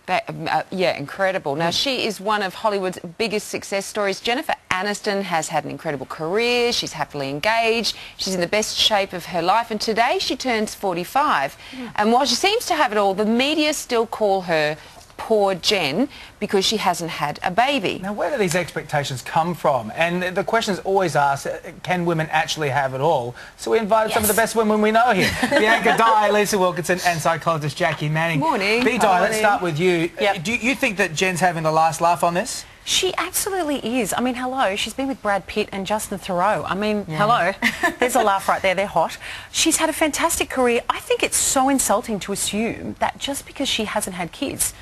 Yeah, incredible. Now, she is one of Hollywood's biggest success stories. Jennifer Aniston has had an incredible career. She's happily engaged. She's in the best shape of her life. And today she turns 45. And while she seems to have it all, the media still call her poor Jen because she hasn't had a baby. Now, where do these expectations come from? And the question is always asked, can women actually have it all? So we invited some of the best women we know here. Bianca Dye, Lisa Wilkinson and psychologist Jacqui Manning. Morning. Dye, let's start with you. Do you think that Jen's having the last laugh on this? She absolutely is. I mean, hello, she's been with Brad Pitt and Justin Theroux. I mean, hello, there's a laugh right there, they're hot. She's had a fantastic career. I think it's so insulting to assume that just because she hasn't had kids,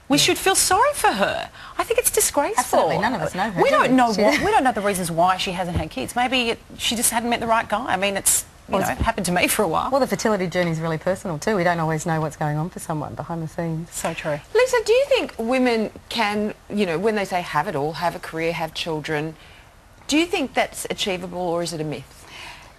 we should feel sorry for her. I think it's disgraceful. Absolutely, none of us know her. We don't know we don't know the reasons why she hasn't had kids. Maybe she just hadn't met the right guy. I mean, it's it happened to me for a while. Well, the fertility journey is really personal too. We don't always know what's going on for someone behind the scenes. So true. Lisa, do you think women can, when they say have it all, have a career, have children, do you think that's achievable or is it a myth?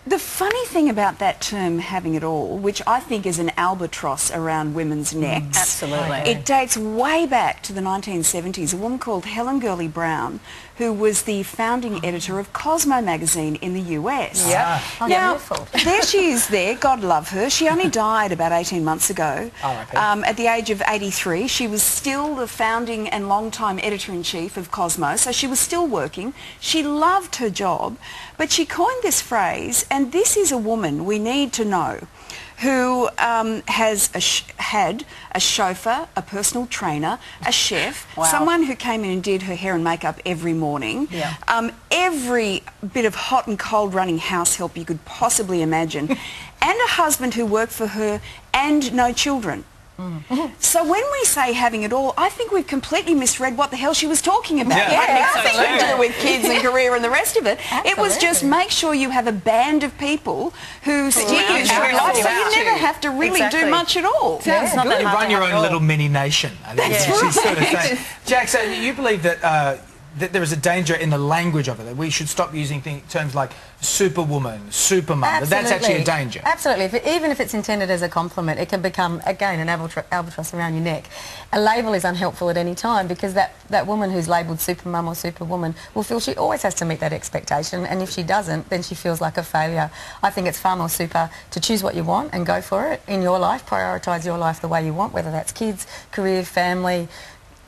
The funny thing about that term, having it all, which I think is an albatross around women's necks. Absolutely. It dates way back to the 1970s. A woman called Helen Gurley Brown, who was the founding editor of Cosmo magazine in the US. Yeah. Now, there she is there, God love her. She only died about 18 months ago. At the age of 83. She was still the founding and long-time editor-in-chief of Cosmo, so she was still working. She loved her job, but she coined this phrase, and this is a woman we need to know, who has had a chauffeur, a personal trainer, a chef, someone who came in and did her hair and makeup every morning, every bit of hot and cold running house help you could possibly imagine, and a husband who worked for her and no children. So when we say having it all, I think we've completely misread what the hell she was talking about. It had nothing to do with kids and career and the rest of it. It was just make sure you have a band of people who steer you through life, so you never have to really do much at all. Sounds good. You run your own little mini nation. I think that's what she's sort of saying. Jack, so you believe that that there is a danger in the language of it, that we should stop using terms like superwoman, supermum, that that's actually a danger. Absolutely. Even if it's intended as a compliment, it can become, again, an albatross around your neck. A label is unhelpful at any time because that woman who's labelled supermum or superwoman will feel she always has to meet that expectation, and if she doesn't, then she feels like a failure. I think it's far more super to choose what you want and go for it in your life, prioritise your life the way you want, whether that's kids, career, family,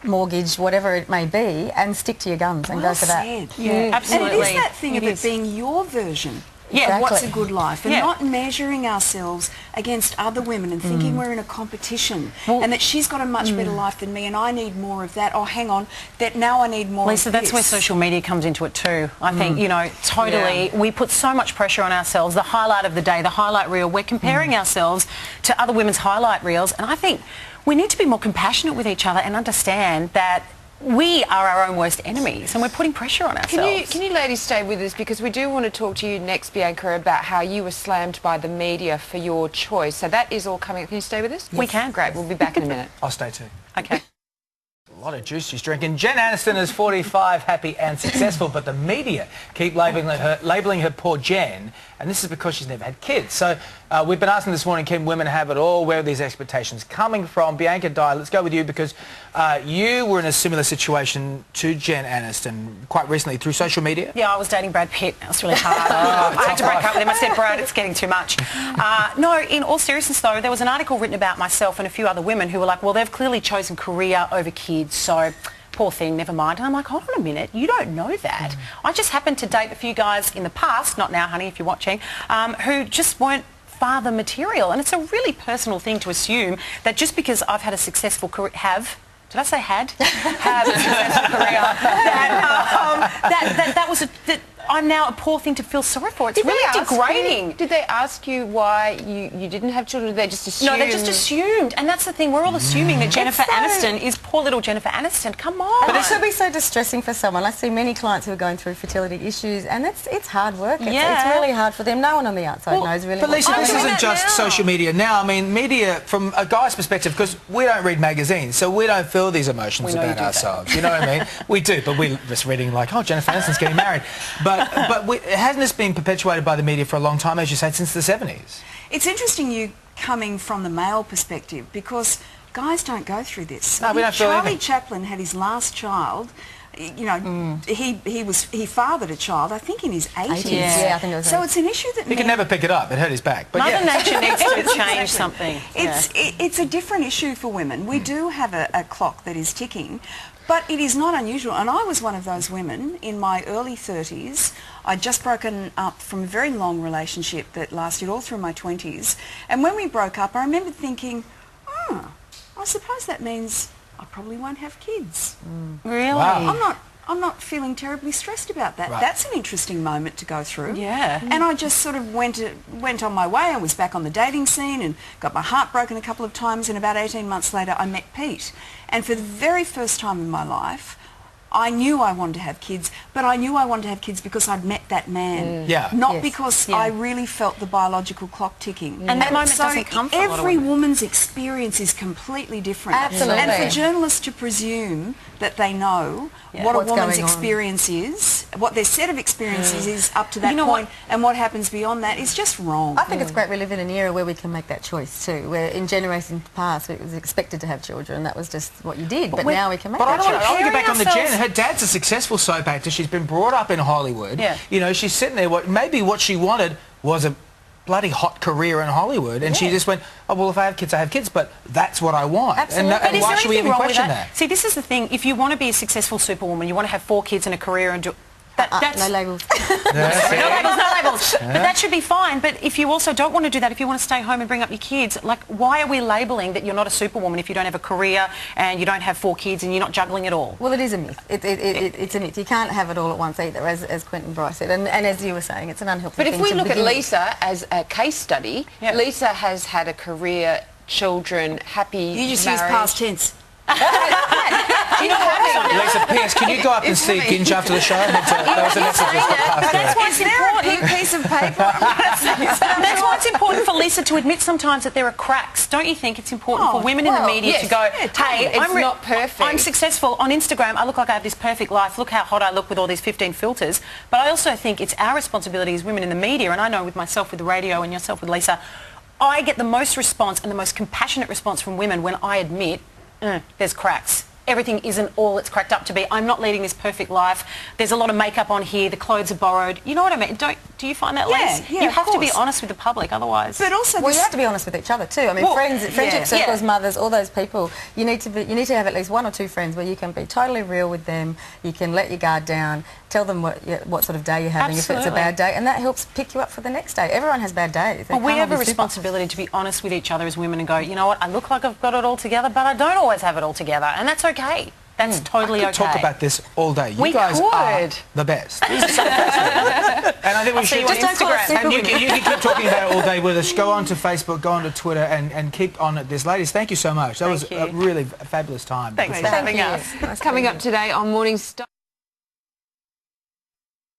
mortgage, whatever it may be, and stick to your guns and go for that. Absolutely. And it is that thing of it being your version of what's a good life, and not measuring ourselves against other women and thinking we're in a competition and that she's got a much better life than me and I need more of that. Oh, hang on, that now I need more Lisa, of this. that's where social media comes into it too. I think, totally, we put so much pressure on ourselves. The highlight of the day, the highlight reel, we're comparing ourselves to other women's highlight reels, and I think we need to be more compassionate with each other and understand that we are our own worst enemies and we're putting pressure on ourselves. Can you ladies stay with us, because we do want to talk to you next, Bianca, about how you were slammed by the media for your choice. So that is all coming up. Can you stay with us? Yes. We can. Great, we'll be back in a minute. I'll stay too. Okay. A lot of juice she's drinking. Jen Aniston is 45, happy and successful, but the media keep labelling her poor Jen, and this is because she's never had kids. So we've been asking this morning, can women have it all? Where are these expectations coming from? Bianca Dye, let's go with you, because you were in a similar situation to Jen Aniston quite recently through social media. Yeah, I was dating Brad Pitt. That was really hard. I had to break up with him. I said, Brad, it's getting too much. No, in all seriousness though, there was an article written about myself and a few other women who were like, well, they've clearly chosen career over kids, so poor thing, never mind. And I'm like, hold on a minute, you don't know that. I just happened to date a few guys in the past, not now, honey, if you're watching, who just weren't father material. And it's a really personal thing to assume that just because I've had a successful career, did I say had? Have a successful career. That was I'm now a poor thing to feel sorry for. It's really degrading. Did they ask you why you didn't have children? Did they just assume? No, they just assumed. And that's the thing. We're all assuming that Jennifer Aniston is poor little Jennifer Aniston. Come on. But it should be so distressing for someone. I see many clients who are going through fertility issues, and it's hard work. It's really hard for them. No one on the outside knows really. But Lisa, this isn't just social media now. I mean, media, from a guy's perspective, because we don't read magazines, so we don't feel these emotions about ourselves. You know what I mean? We do, but we're just reading like, oh, Jennifer Aniston's getting married. But hasn't this been perpetuated by the media for a long time, as you say, since the 70s? It's interesting you coming from the male perspective, because guys don't go through this. No, we don't feel Charlie anything. Chaplin had his last child. You know, he fathered a child, I think, in his 80s. Yeah, I think it was. So it's an issue that He could never pick it up. It hurt his back. But Mother yeah. Nature needs to change something. It's a different issue for women. We do have a clock that is ticking, but it is not unusual. And I was one of those women in my early 30s. I'd just broken up from a very long relationship that lasted all through my 20s. And when we broke up, I remember thinking, I suppose that means I probably won't have kids. Really? Wow. I'm not feeling terribly stressed about that. Right. That's an interesting moment to go through. Yeah. And I just sort of went on my way. I was back on the dating scene and got my heart broken a couple of times, and about 18 months later I met Pete. And for the very first time in my life, I knew I wanted to have kids, but I knew I wanted to have kids because I'd met that man. Yeah. Not Yes. because Yeah. I really felt the biological clock ticking. And that moment so doesn't come for a lot of every women. woman's experience is completely different. Absolutely. And for journalists to presume that they know what a What's woman's going on. experience is, what their set of experiences is up to that You know point, what? and what happens beyond that is just wrong. I think it's great we live in an era where we can make that choice too, where in generations past it was expected to have children, that was just what you did, but now we can make But I that want choice. to get back on the Comparing Jen. Her dad's a successful soap actor. She's been brought up in Hollywood. Yeah. You know, she's sitting there. Maybe what she wanted was a bloody hot career in Hollywood, and she just went, oh, well, if I have kids, I have kids, but that's what I want. Absolutely. And But is why there should we anything even wrong with question that? that? See, this is the thing. If you want to be a successful superwoman, you want to have 4 kids and a career and do... That's no labels. no labels. But that should be fine. But if you also don't want to do that, if you want to stay home and bring up your kids, like, why are we labelling that you're not a superwoman if you don't have a career and you don't have 4 kids and you're not juggling it all? Well, it is a myth. It's a myth. You can't have it all at once either, as Quentin Bryce said. And as you were saying, it's an unhealthy But thing if we to look at begin with. Lisa as a case study, Yeah. Lisa has had a career, children, happy You just marriage. use past tense. Do you know what? Lisa, P.S., can you go up and see Ginge after the show? That was a message that passed That's through. why it's Is there a important. pink piece of paper? That's why it's important for Lisa to admit sometimes that there are cracks. Don't you think it's important for women in the media yes. to go, Yeah, totally. hey, It's not perfect. I'm successful on Instagram. I look like I have this perfect life. Look how hot I look with all these 15 filters. But I also think it's our responsibility as women in the media, and I know with myself with the radio and yourself with Lisa, I get the most response and the most compassionate response from women when I admit there's cracks. Everything isn't all it's cracked up to be. I'm not leading this perfect life. There's a lot of makeup on here. The clothes are borrowed. You know what I mean? Do you find that, Yeah, Liz? yeah, you of have to be course. honest with the public, otherwise. But also, Well, this, you have to be honest with each other too. I mean, Well, friendship circles, yeah. mothers, all those people. You need to have at least 1 or 2 friends where you can be totally real with them. You can let your guard down. Tell them what sort of day you're having if it's a Absolutely. bad day, and that helps pick you up for the next day. Everyone has bad days. They But we can't have all a be super. responsibility to be honest with each other as women and go, you know what, I look like I've got it all together, but I don't always have it all together, and that's okay. That's totally I could talk okay. about this all day. You We guys are could. the best. This is so fascinating. And I think we see should you on Just don't call us Instagram. And superwomen. you can keep talking about it all day with us. Go on to Facebook, go on to Twitter, and keep on at this. Ladies, thank you so much. That was Thank a you. really fabulous time. Thanks for Thank having you. us. Nice to Coming meet up you. today on Morning Star.